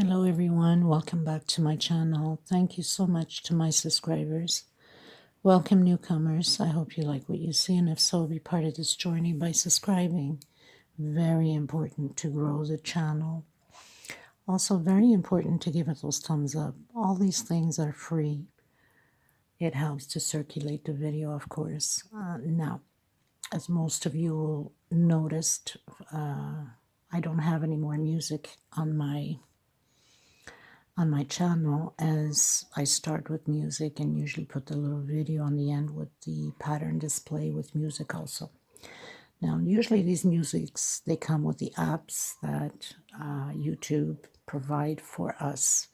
Hello everyone, welcome back to my channel. Thank you so much to my subscribers. Welcome newcomers. I hope you like what you see, and if so, be part of this journey by subscribing. Very important to grow the channel. Also very important to give it those thumbs up. All these things are free. It helps to circulate the video, of course. Now, as most of you noticed, I don't have any more music on my channel, as I start with music and usually put the little video on the end with the pattern display with music also. Now, usually these musics, they come with the apps that YouTube provide for us.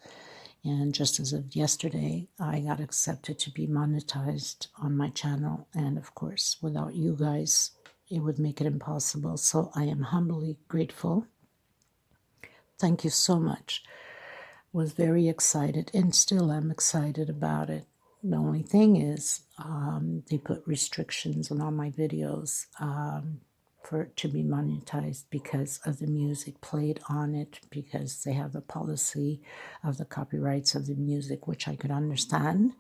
And just as of yesterday, I got accepted to be monetized on my channel. And of course, without you guys, it would make it impossible. So I am humbly grateful. Thank you so much. Was very excited and still am excited about it. The only thing is they put restrictions on all my videos for it to be monetized because of the music played on it, because they have the policy of the copyrights of the music, which I could understand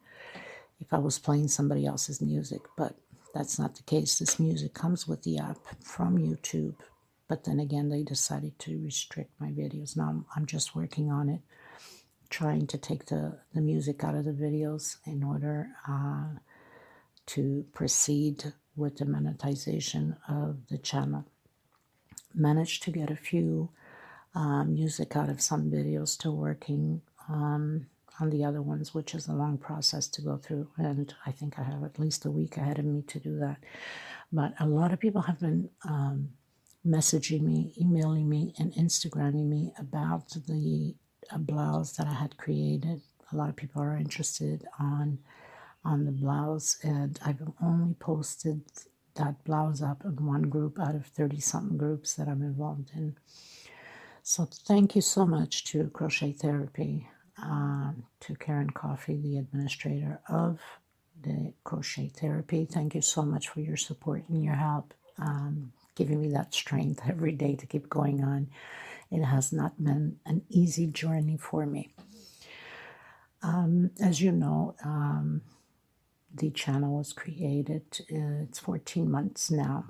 if I was playing somebody else's music, but that's not the case. This music comes with the app from YouTube, but then again they decided to restrict my videos. Now I'm just working on it, trying to take the music out of the videos in order to proceed with the monetization of the channel. Managed to get a few music out of some videos, still working on the other ones, which is a long process to go through, and I think I have at least a week ahead of me to do that. But a lot of people have been messaging me, emailing me, and Instagramming me about the blouse that I had created. A lot of people are interested on the blouse, and I've only posted that blouse up in one group out of 30-something groups that I'm involved in. So thank you so much to Crochet Therapy, to Karen Coffey, the administrator of the Crochet Therapy. Thank you so much for your support and your help, giving me that strength every day to keep going on. It has not been an easy journey for me. As you know, the channel was created, it's 14 months now.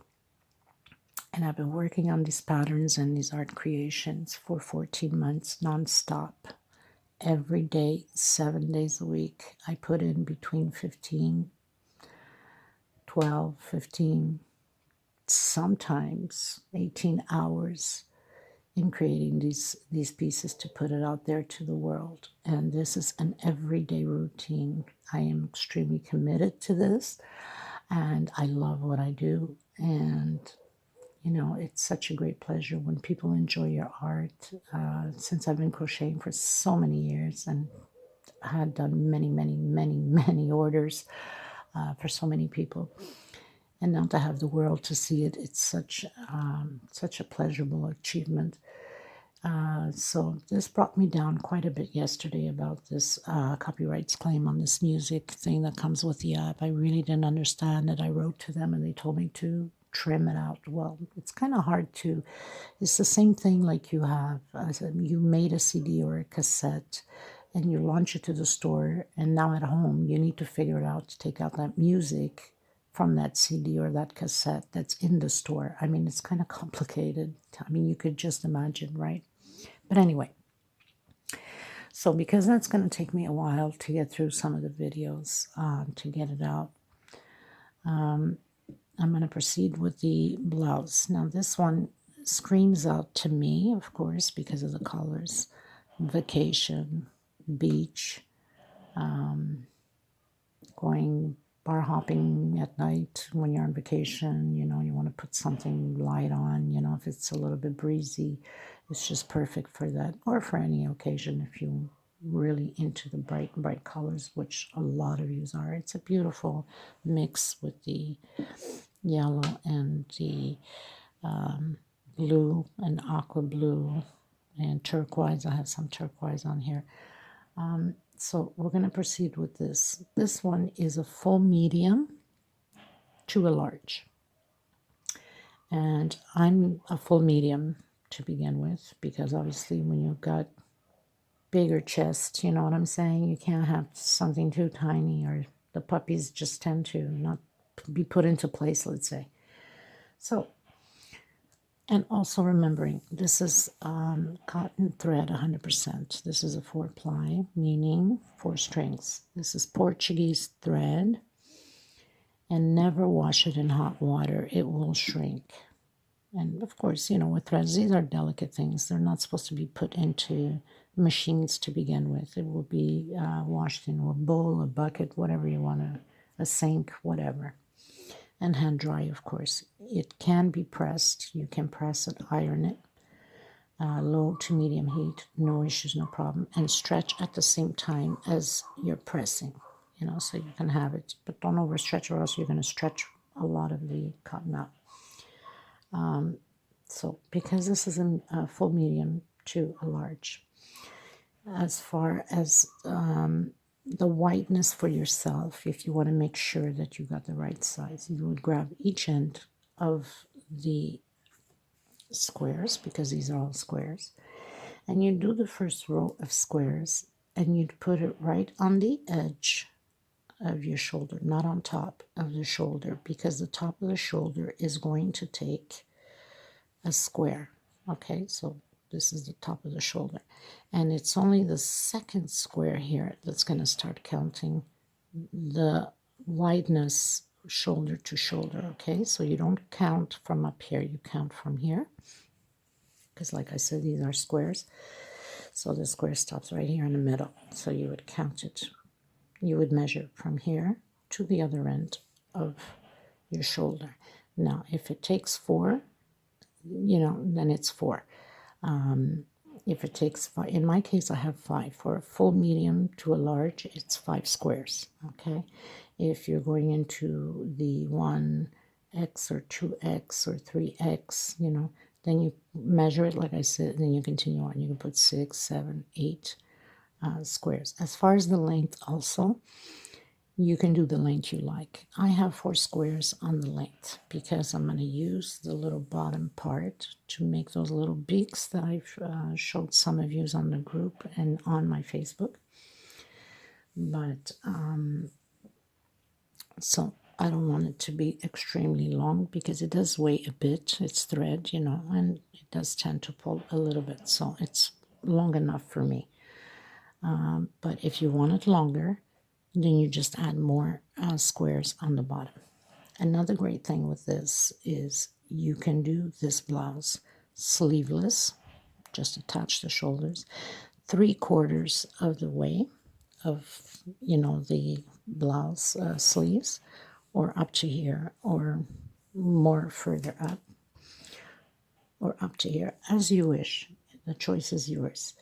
And I've been working on these patterns and these art creations for 14 months nonstop. Every day, 7 days a week. I put in between 12, 15, sometimes 18 hours in creating these pieces to put it out there to the world. And this is an everyday routine. I am extremely committed to this, and I love what I do. And you know, it's such a great pleasure when people enjoy your art. Since I've been crocheting for so many years and had done many orders for so many people, and now to have the world to see it, it's such a pleasurable achievement. So this brought me down quite a bit yesterday about this copyrights claim on this music thing that comes with the app. I really didn't understand it. I wrote to them and they told me to trim it out. Well, it's kind of hard to, it's the same thing like you have, you made a CD or a cassette and you launch it to the store, and now at home you need to figure it out to take out that music from that CD or that cassette that's in the store. I mean, it's kind of complicated. I mean, you could just imagine, right? But anyway, so because that's going to take me a while to get through some of the videos, to get it out, I'm going to proceed with the blouse. Now this one screams out to me, of course, because of the colors. Vacation, beach, going bar hopping at night when you're on vacation. You know, you want to put something light on, you know, if it's a little bit breezy. It's just perfect for that, or for any occasion if you're really into the bright colors, which a lot of you are. It's a beautiful mix with the yellow and the blue and aqua blue and turquoise. I have some turquoise on here. So we're going to proceed with this. This one is a full medium to a large. And I'm a full medium to begin with, because obviously when you've got bigger chest, you know what I'm saying? You can't have something too tiny, or the puppies just tend to not be put into place, let's say. So, and also remembering, this is cotton thread 100%. This is a 4-ply, meaning 4 strings. This is Portuguese thread, and never wash it in hot water. It will shrink. And of course, you know, with threads, these are delicate things. They're not supposed to be put into machines to begin with. It will be washed in a bowl, a bucket, whatever you want to, a sink, whatever. And hand dry, of course. It can be pressed. You can press it, iron it, low to medium heat, no issues, no problem. And stretch at the same time as you're pressing, you know, so you can have it. But don't overstretch, or else you're going to stretch a lot of the cotton out. So because this is a full medium to a large, as far as the whiteness for yourself, if you want to make sure that you got the right size, you would grab each end of the squares, because these are all squares, and you do the first row of squares, and you'd put it right on the edge of your shoulder, not on top of the shoulder, because the top of the shoulder is going to take a square. Okay, so this is the top of the shoulder, and it's only the second square here that's going to start counting the wideness shoulder to shoulder. Okay, so you don't count from up here, you count from here, because like I said, these are squares. So the square stops right here in the middle, so you would count it. You would measure from here to the other end of your shoulder. Now if it takes 4, you know, then it's 4. If it takes 5, in my case, I have 5. For a full medium to a large, it's 5 squares, okay? If you're going into the 1x or 2x or 3x, you know, then you measure it, like I said, then you continue on. You can put 6, 7, 8 squares. As far as the length also, you can do the length you like. I have 4 squares on the length because I'm going to use the little bottom part to make those little beaks that I've showed some of you on the group and on my Facebook. But so I don't want it to be extremely long, because it does weigh a bit. It's thread, you know, and it does tend to pull a little bit. So it's long enough for me. But if you want it longer, then you just add more squares on the bottom. Another great thing with this is you can do this blouse sleeveless, just attach the shoulders 3/4 of the way of, you know, the blouse sleeves, or up to here, or more further up, or up to here, as you wish. The choice is yours.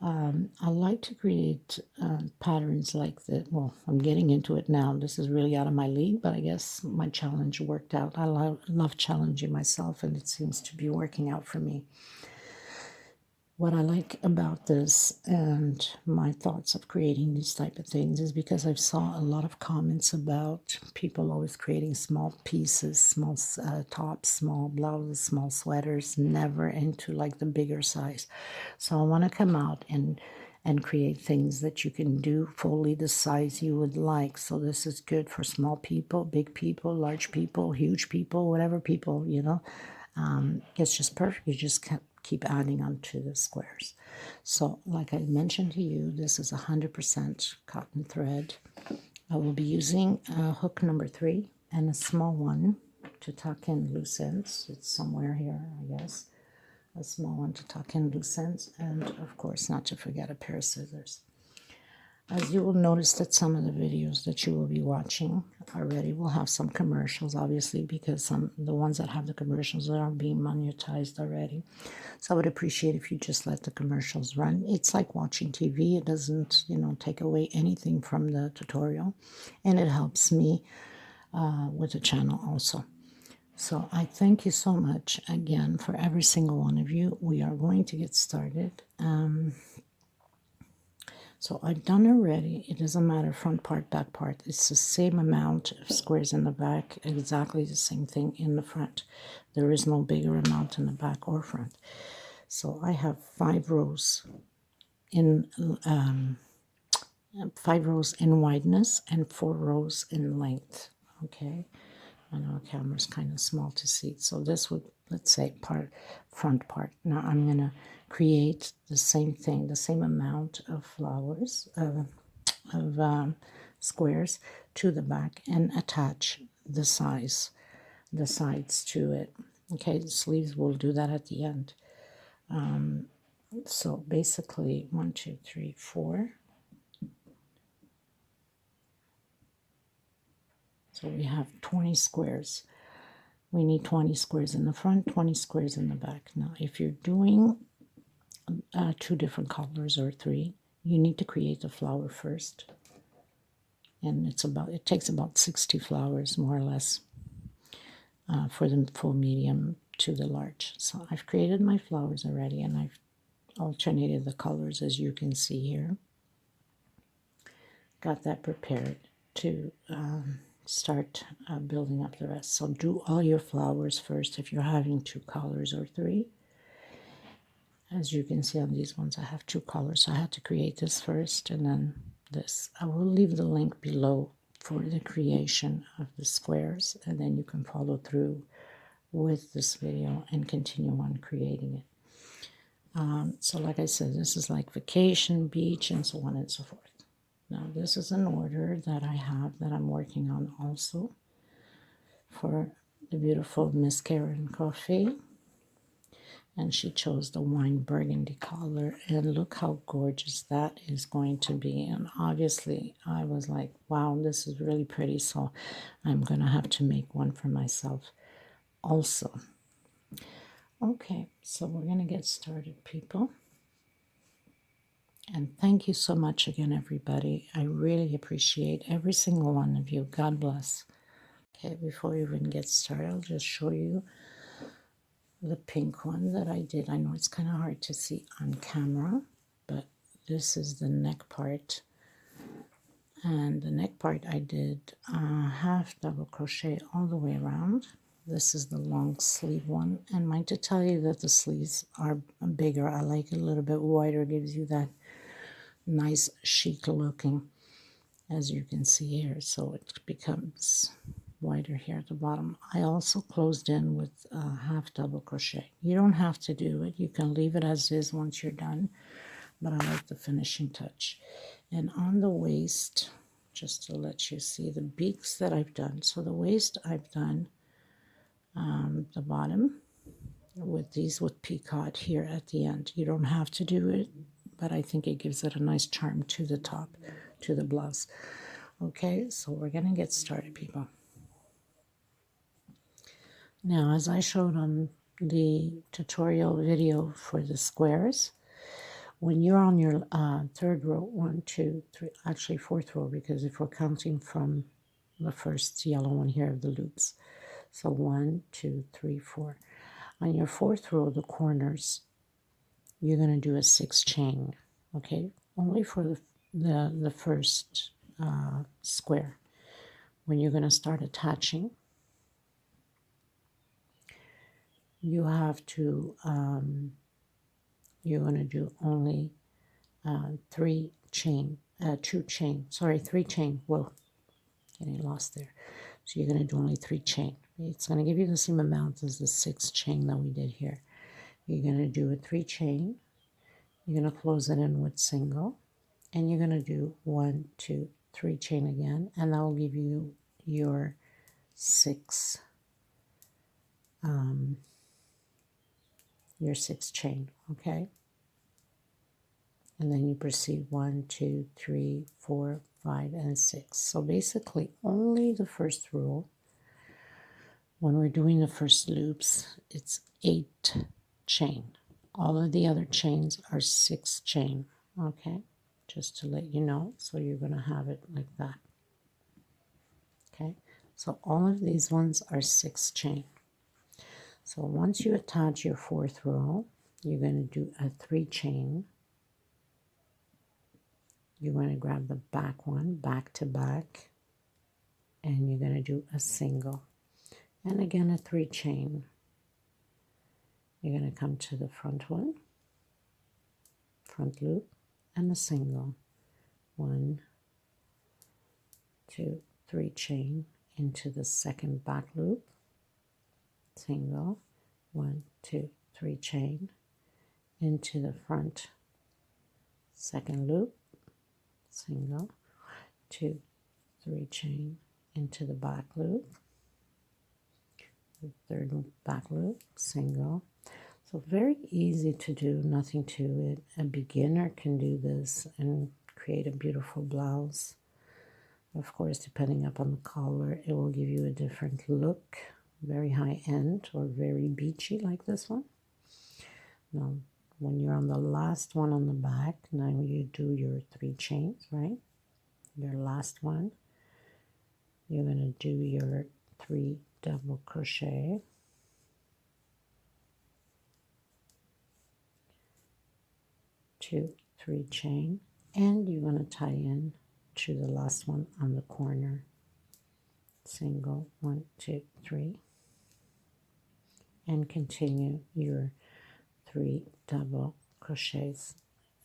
I like to create patterns like that. Well, I'm getting into it now. This is really out of my league, but I guess my challenge worked out. I love challenging myself, and it seems to be working out for me. What I like about this and my thoughts of creating these type of things is because I've saw a lot of comments about people always creating small pieces, small tops, small blouses, small sweaters, never into like the bigger size. So I want to come out and create things that you can do fully the size you would like. So this is good for small people, big people, large people, huge people, whatever people, you know. It's just perfect. You just keep adding onto the squares. So like I mentioned to you, this is 100% cotton thread. I will be using hook number 3 and a small one to tuck in loose ends. It's somewhere here, I guess. A small one to tuck in loose ends, and of course not to forget a pair of scissors. As you will notice that some of the videos that you will be watching already will have some commercials, obviously, because the ones that have the commercials are being monetized already. So I would appreciate if you just let the commercials run. It's like watching TV. It doesn't, you know, take away anything from the tutorial, and it helps me with the channel also. So I thank you so much again for every single one of you. We are going to get started. So I've done already. It doesn't matter front part, back part. It's the same amount of squares in the back, exactly the same thing in the front. There is no bigger amount in the back or front. So I have 5 rows in 5 rows in wideness and 4 rows in length. Okay, I know the camera's kind of small to see, so this would, let's say, front part. Now I'm going to create the same thing, the same amount of flowers, of squares to the back, and attach the sides to it. Okay, the sleeves, will do that at the end. So basically 1, 2, 3, 4. So we have 20 squares. We need 20 squares in the front, 20 squares in the back. Now, if you're doing 2 different colors or 3, you need to create the flower first. And it takes about 60 flowers, more or less, for the full medium to the large. So I've created my flowers already, and I've alternated the colors, as you can see here. Got that prepared to start building up the rest. So do all your flowers first if you're having 2 colors or 3. As you can see on these ones, I have 2 colors, so I had to create this first and then this. I will leave the link below for the creation of the squares, and then you can follow through with this video and continue on creating it. So like I said, this is like vacation, beach, and so on and so forth. Now this is an order that I have that I'm working on also for the beautiful Miss Karen Coffee. And she chose the wine burgundy color, and look how gorgeous that is going to be. And obviously I was like, wow, this is really pretty, so I'm gonna have to make one for myself also. Okay, so we're gonna get started, people. And thank you so much again, everybody. I really appreciate every single one of you. God bless. Okay, before we even get started, I'll just show you the pink one that I did. I know it's kind of hard to see on camera, but this is the neck part. And the neck part I did half double crochet all the way around. This is the long sleeve one. And mind to tell you that the sleeves are bigger. I like it a little bit wider. It gives you that nice chic looking, as you can see here. So it becomes wider here at the bottom. I also closed in with half double crochet. You don't have to do it. You can leave it as is once you're done, but I like the finishing touch. And on the waist, just to let you see the beaks that I've done. So the waist I've done the bottom with these with peacock here at the end. You don't have to do it, but I think it gives it a nice charm to the top, to the blouse. Okay, so we're gonna get started, people. Now, as I showed on the tutorial video for the squares, when you're on your third row, 1, 2, 3, actually fourth row, because if we're counting from the first yellow one here of the loops. So 1, 2, 3, 4. On your fourth row, the corners, you're going to do a 6 chain, okay? Only for the first square. When you're going to start attaching, you have to, you're going to do only 3 chain, 2 chain, sorry, 3 chain. Whoa, getting lost there. So you're going to do only 3 chain. It's going to give you the same amount as the 6 chain that we did here. You're going to do a 3 chain. You're going to close it in with single, and you're going to do 1, 2, 3 chain again, and that will give you your 6 chain, okay? And then you proceed 1, 2, 3, 4, 5, and 6. So basically only the first rule, when we're doing the first loops, it's 8 chain. All of the other chains are 6 chain, okay? Just to let you know, so you're going to have it like that. Okay, so all of these ones are 6 chain. So once you attach your fourth row, you're going to do a 3 chain. You're going to grab the back one, back to back, and you're going to do a single. And again, a 3 chain. You're going to come to the front one, front loop, and a single. 1, 2, 3 chain into the second back loop, single, 1, 2, 3 chain into the front second loop, single, 2, 3 chain into the back loop, the third back loop, single. So very easy to do, nothing to it. A beginner can do this and create a beautiful blouse. Of course, depending upon the color, it will give you a different look, very high end or very beachy like this one. Now, when you're on the last one on the back, now you do your 3 chains, right? Your last one, you're going to do your 3 double crochet, 2, 3 chain, and you're going to tie in to the last one on the corner, single, 1, 2, 3, and continue your 3 double crochets,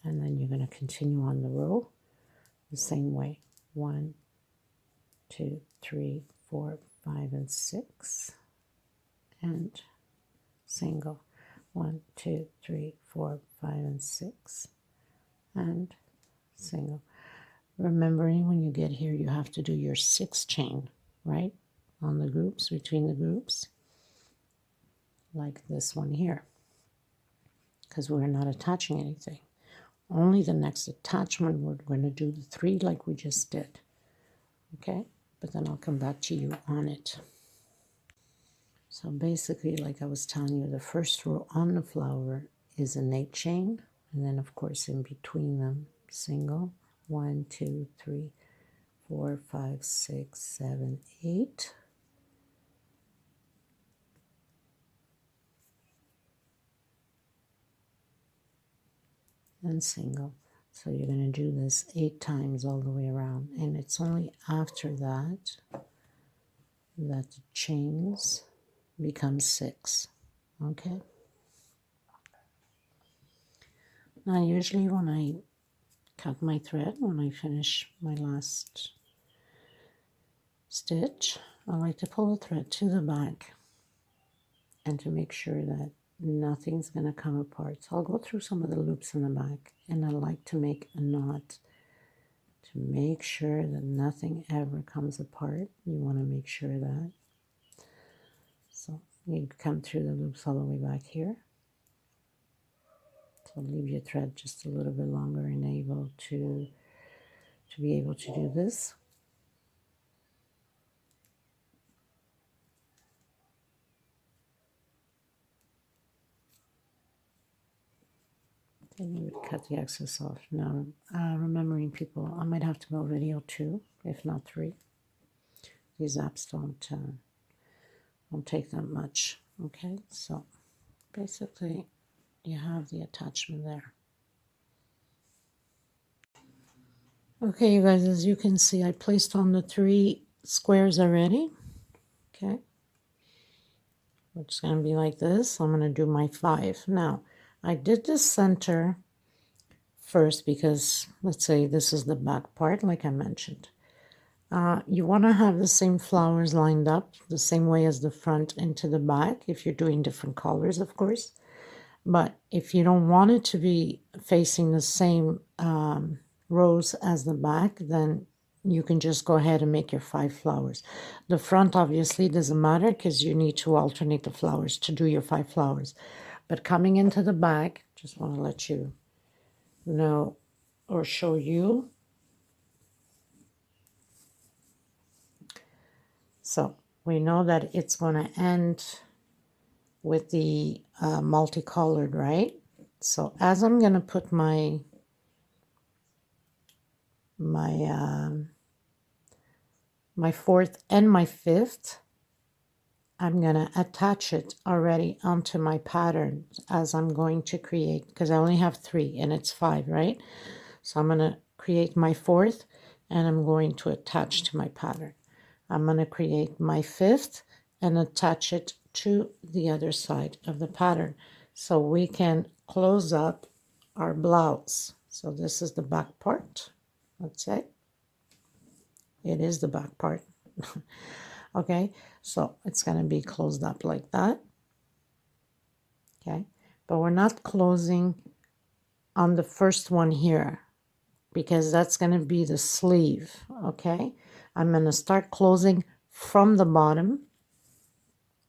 and then you're going to continue on the row the same way, 1, 2, 3, 4, 5, and 6, and single, 1, 2, 3, 4, 5, and 6, and single. Remembering when you get here, you have to do your 6 chain, right, on the groups, between the groups, like this one here, because we're not attaching anything. Only the next attachment we're going to do the 3 like we just did, okay? But then I'll come back to you on it. So basically, like I was telling you, the first row on the flower is an 8 chain, and then of course in between them, single, 1, 2, 3, 4, 5, 6, 7, 8. And single. So you're going to do this 8 times all the way around, and it's only after that that the chains become 6. Okay. Now usually when I cut my thread, when I finish my last stitch, I like to pull the thread to the back and to make sure that nothing's going to come apart. So I'll go through some of the loops in the back, and I like to make a knot to make sure that nothing ever comes apart. You want to make sure that. So you come through the loops all the way back here. So leave your thread just a little bit longer and able to be able to do this. Then you would cut the excess off. Now, remembering people, I might have to go video 2, if not 3. These apps don't take that much. Okay, so basically you have the attachment there. Okay, you guys, as you can see, I placed on the 3 squares already. Okay, it's going to be like this. I'm going to do my 5. Now, I did the center first because, let's say, this is the back part, like I mentioned. You want to have the same flowers lined up the same way as the front into the back, if you're doing different colors, of course. But if you don't want it to be facing the same rows as the back, then you can just go ahead and make your 5 flowers. The front obviously doesn't matter because you need to alternate the flowers to do your 5 flowers. But coming into the back, just want to let you know or show you. So we know that it's going to end with the multicolored, right? So as I'm going to put my fourth and my fifth, I'm going to attach it already onto my pattern as I'm going to create, because I only have 3 and it's 5, right? So I'm going to create my fourth and I'm going to attach to my pattern. I'm going to create my fifth and attach it to the other side of the pattern so we can close up our blouse. So this is the back part. That's it. It is the back part. Okay, so it's going to be closed up like that. Okay, but we're not closing on the first one here because that's going to be the sleeve. Okay, I'm going to start closing from the bottom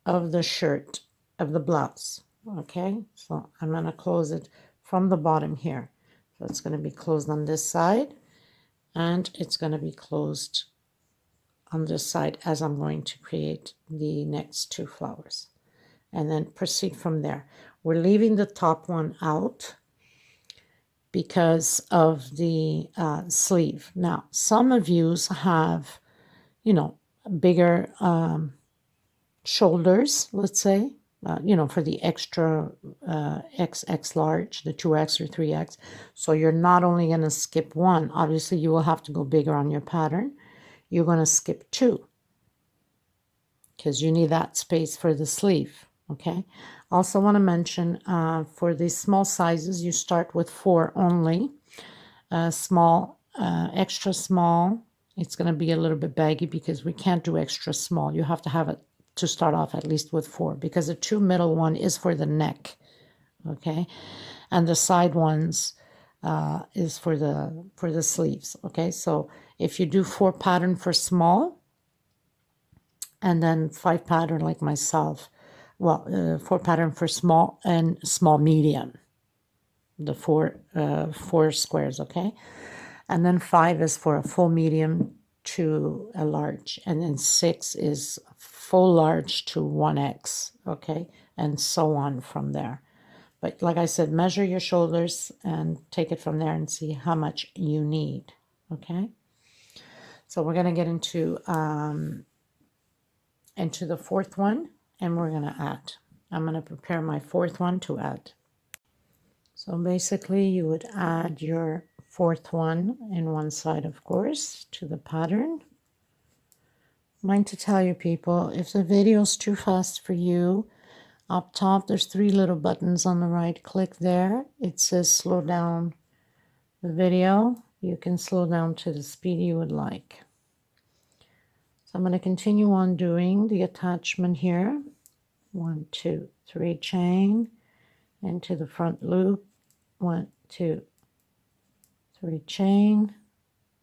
of the shirt, of the blouse. Okay, so I'm going to close it from the bottom here. So it's going to be closed on this side, and it's going to be closed on this side as I'm going to create the next two flowers, and then proceed from there. We're leaving the top one out because of the sleeve. Now, some of you have, you know, bigger shoulders, let's say, you know, for the extra XX large, the 2X or 3X. So you're not only going to skip one, obviously you will have to go bigger on your pattern. You're going to skip two because you need that space for the sleeve. Okay. Also want to mention for the small sizes, you start with 4 only. Small, extra small, it's going to be a little bit baggy because we can't do extra small. You have to have it to start off at least with 4 because the 2 middle one is for the neck. Okay. And the side ones is for the sleeves. Okay. So if you do 4 pattern for small, and then 5 pattern like myself, well, 4 pattern for small and small medium, the 4 squares. Okay, and then 5 is for a full medium to a large, and then 6 is full large to 1X. Okay, and so on from there. But like I said, measure your shoulders and take it from there and see how much you need. Okay, so we're going to get into the fourth one, and we're going to add. I'm going to prepare my fourth one to add. So basically you would add your fourth one in one side, of course, to the pattern. Mind to tell you people, if the video is too fast for you, up top there's 3 little buttons on the right. Click there. It says slow down the video. You can slow down to the speed you would like. So I'm going to continue on doing the attachment here. 1, 2, 3 chain into the front loop. 1, 2, 3 chain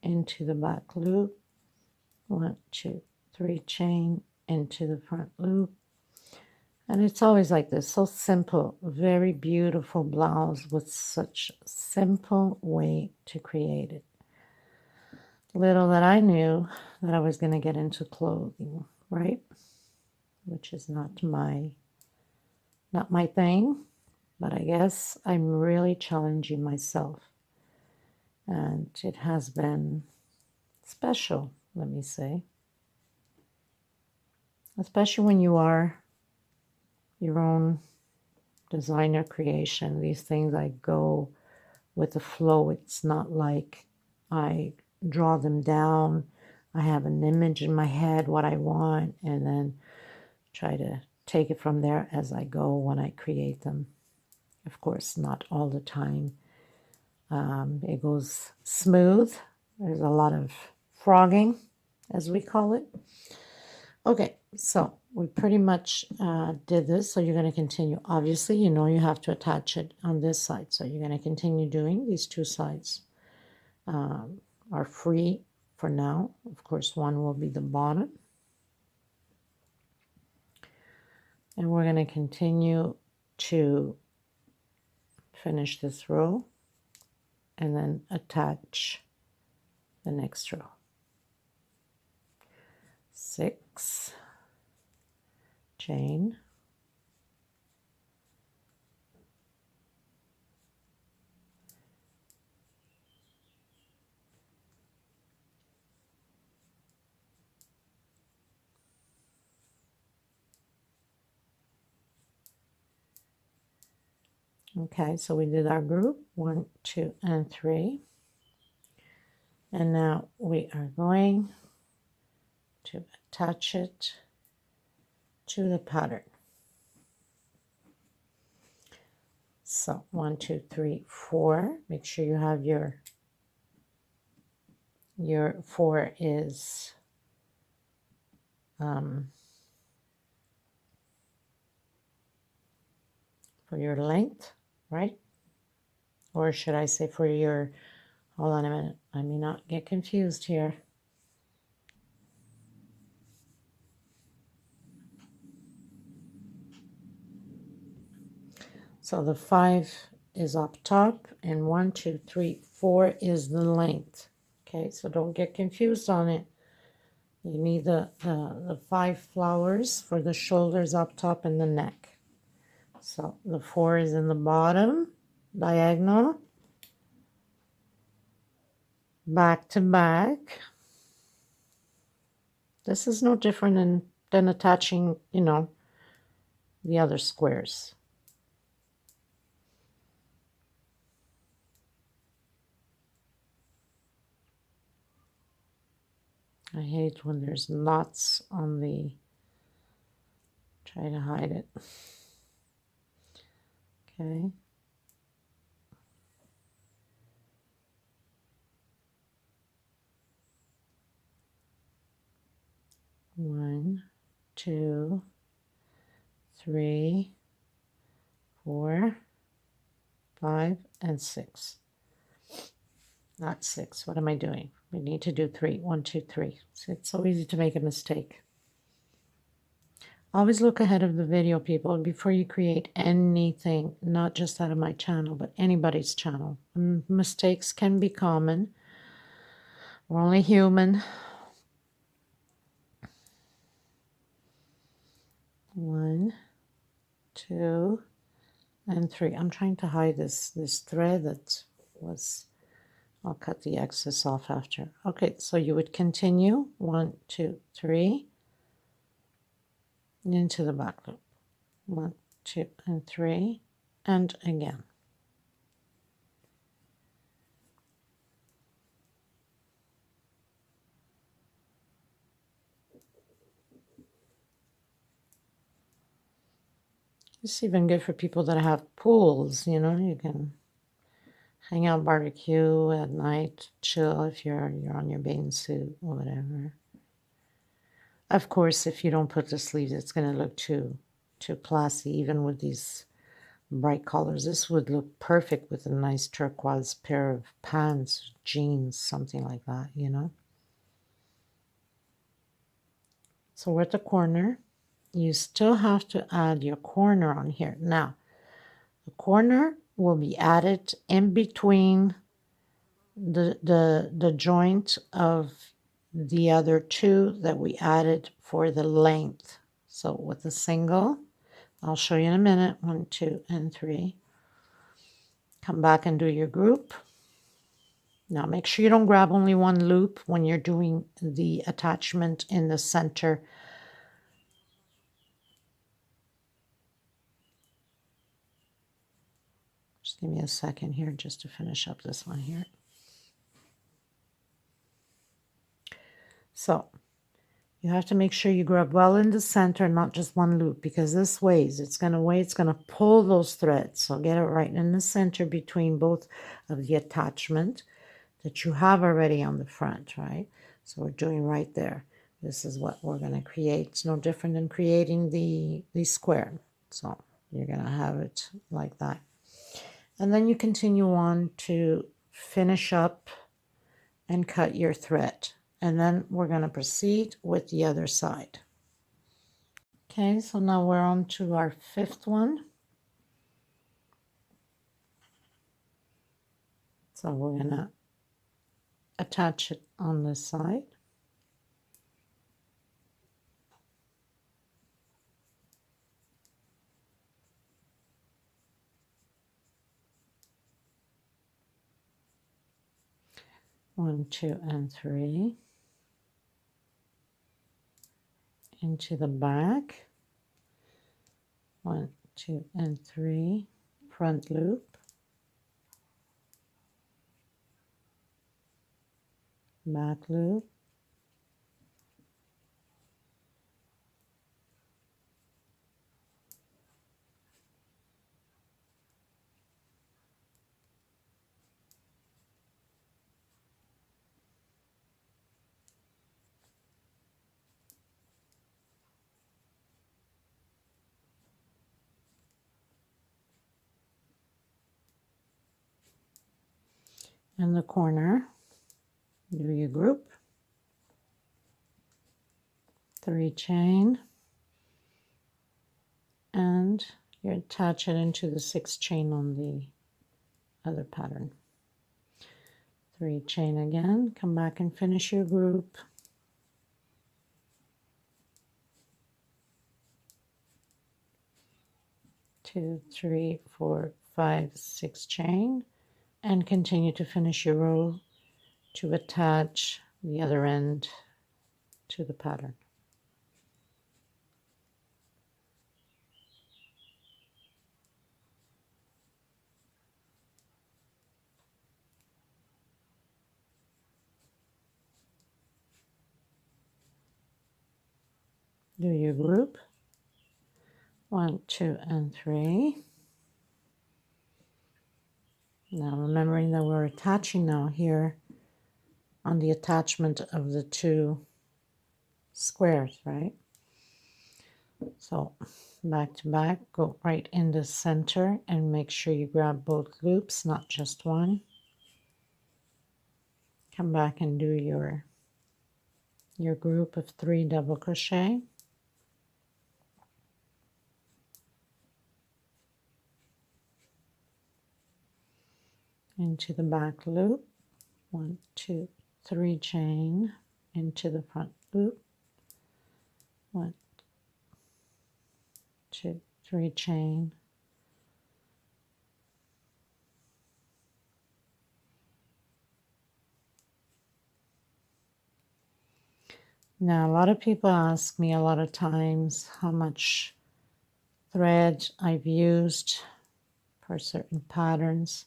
into the back loop. 1, 2, 3 chain into the front loop. And it's always like this, so simple, very beautiful blouse with such simple way to create it. Little that I knew that I was going to get into clothing, right? Which is not my thing, but I guess I'm really challenging myself. And it has been special, let me say. Especially when you are your own designer creation. These things, I go with the flow. It's not like I draw them down. I have an image in my head, what I want, and then try to take it from there as I go when I create them. Of course, not all the time. It goes smooth. There's a lot of frogging, as we call it. Okay, so we pretty much did this, so you're going to continue. Obviously, you know you have to attach it on this side, so you're going to continue doing these 2 sides. Are free for now. Of course, one will be the bottom. And we're going to continue to finish this row and then attach the next row. 6 chain, okay, so we did our group 1, 2, and 3, and now we are going to attach it to the pattern. So 1, 2, 3, 4. Make sure you have your 4 is for your length, right? Or should I say for your, hold on a minute, I may not get confused here. So the 5 is up top, and 1, 2, 3, 4 is the length. Okay, so don't get confused on it. You need the 5 flowers for the shoulders up top and the neck. So the 4 is in the bottom, diagonal, back to back. This is no different than attaching, you know, the other squares. I hate when there's knots on the, try to hide it. Okay. One, 2, 3, 4, 5, and 6. Not 6. What am I doing? We need to do 3. 1, 2, 3. So it's so easy to make a mistake. Always look ahead of the video, people, before you create anything, not just out of my channel, but anybody's channel. Mistakes can be common. We're only human. 1, 2, and 3. I'm trying to hide this thread that was, I'll cut the excess off after. Okay, so you would continue 1, 2, 3 into the back loop. 1, 2, and 3, and again. It's even good for people that have pools, you know, you can hang out, barbecue at night, chill if you're on your bathing suit or whatever. Of course, if you don't put the sleeves, it's going to look too classy, even with these bright colors. This would look perfect with a nice turquoise pair of pants, jeans, something like that, you know. So we're at the corner. You still have to add your corner on here. Now, the corner will be added in between the joint of the other 2 that we added for the length. So with a single, I'll show you in a minute, 1, 2, and 3. Come back and do your group. Now make sure you don't grab only one loop when you're doing the attachment in the center. Just give me a second here just to finish up this one here. So you have to make sure you grab well in the center, not just one loop, because this weighs. It's going to weigh. It's going to pull those threads. So get it right in the center between both of the attachment that you have already on the front, right? So we're doing right there. This is what we're going to create. It's no different than creating the square. So you're going to have it like that. And then you continue on to finish up and cut your thread. And then we're going to proceed with the other side. Okay, so now we're on to our 5th one. So we're going to attach it on this side. One, 2, and 3. Into the back. 1, 2, and 3. Front loop. Back loop. in the corner, do your group, 3 chain, and you attach it into the 6 chain on the other pattern. 3 chain again, come back and finish your group. 2, 3, 4, 5, 6 chain, and continue to finish your row to attach the other end to the pattern. Do your group, 1, 2, and 3. Now remembering that we're attaching now here on the attachment of the 2 squares, right? So back to back, go right in the center and make sure you grab both loops, not just one. Come back and do your group of 3 double crochet. Into the back loop, 1, 2, 3 chain, into the front loop, 1, 2, 3 chain, now a lot of people ask me a lot of times how much thread I've used for certain patterns,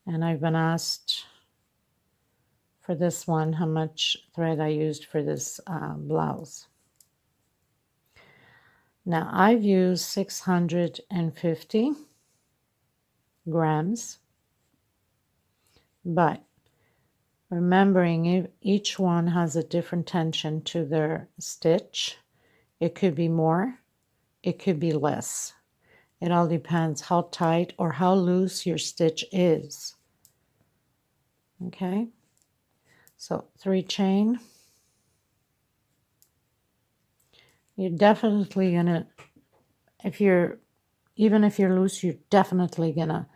and I've been asked for this one how much thread I used for this blouse. Now I've used 650 grams, but remembering each one has a different tension to their stitch. It could be more, it could be less. It all depends how tight or how loose your stitch is. Okay, so 3 chain. You're definitely gonna, even if you're loose, you're definitely gonna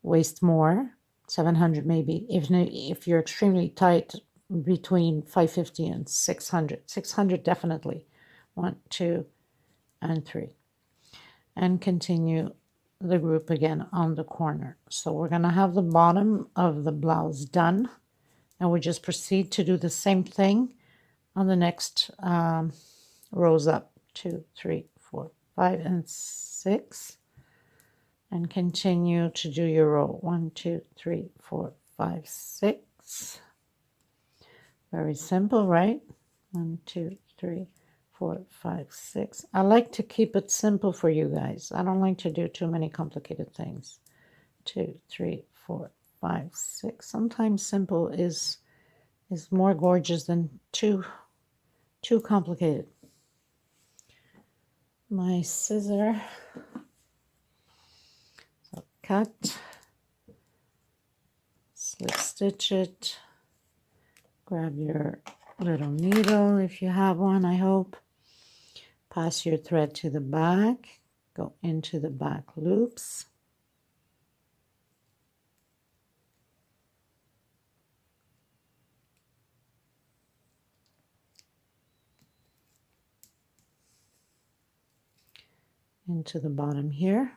waste more, 700 maybe. If you're extremely tight, between 550 and 600. 600 definitely. 1, 2, and 3. And continue the group again on the corner. So we're going to have the bottom of the blouse done, and we just proceed to do the same thing on the next rows up, 2, 3, 4, 5, and 6, and continue to do your row 1, 2, 3, 4, 5, 6. Very simple, right? 1, 2, 3, 4, 5, 6. I like to keep it simple for you guys. I don't like to do too many complicated things. 2, 3, 4, 5, 6. Sometimes simple is more gorgeous than too complicated. My scissor. So cut, slip stitch it, grab your little needle if you have one, I hope. Pass your thread to the back, go into the back loops. Into the bottom here.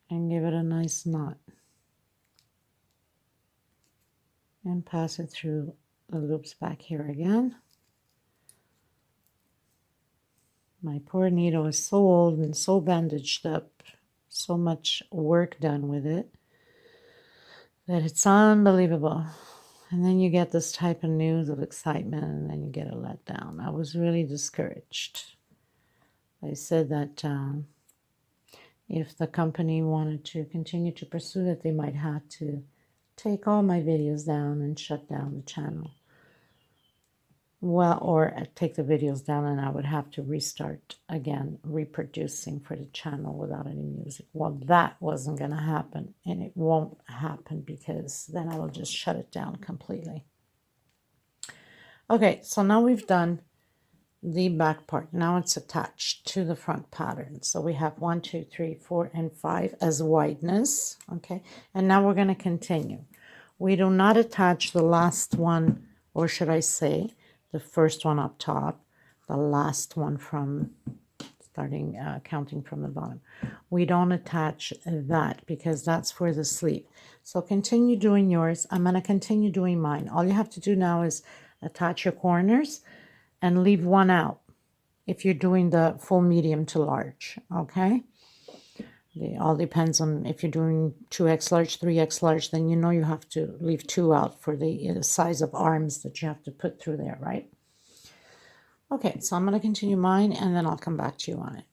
And give it a nice knot. And pass it through the loops back here again. My poor needle is so old and so bandaged up, so much work done with it, that it's unbelievable. And then you get this type of news of excitement, and then you get a letdown. I was really discouraged. I said that if the company wanted to continue to pursue it, they might have to take all my videos down and shut down the channel. Well, or take the videos down and I would have to restart again, reproducing for the channel without any music. Well, that wasn't going to happen, and it won't happen because then I will just shut it down completely. Okay, so now we've done the back part. Now it's attached to the front pattern. So we have 1, 2, 3, 4, and 5 as wideness. Okay, and now we're going to continue. We do not attach the last one, or should I say, the first one up top, the last one from starting counting from the bottom. We don't attach that because that's for the sleeve. So continue doing yours. I'm going to continue doing mine. All you have to do now is attach your corners and leave one out if you're doing the full medium to large, okay? It all depends on if you're doing 2X large, 3X large, then you know you have to leave 2 out for the size of arms that you have to put through there, right? Okay, so I'm going to continue mine, and then I'll come back to you on it.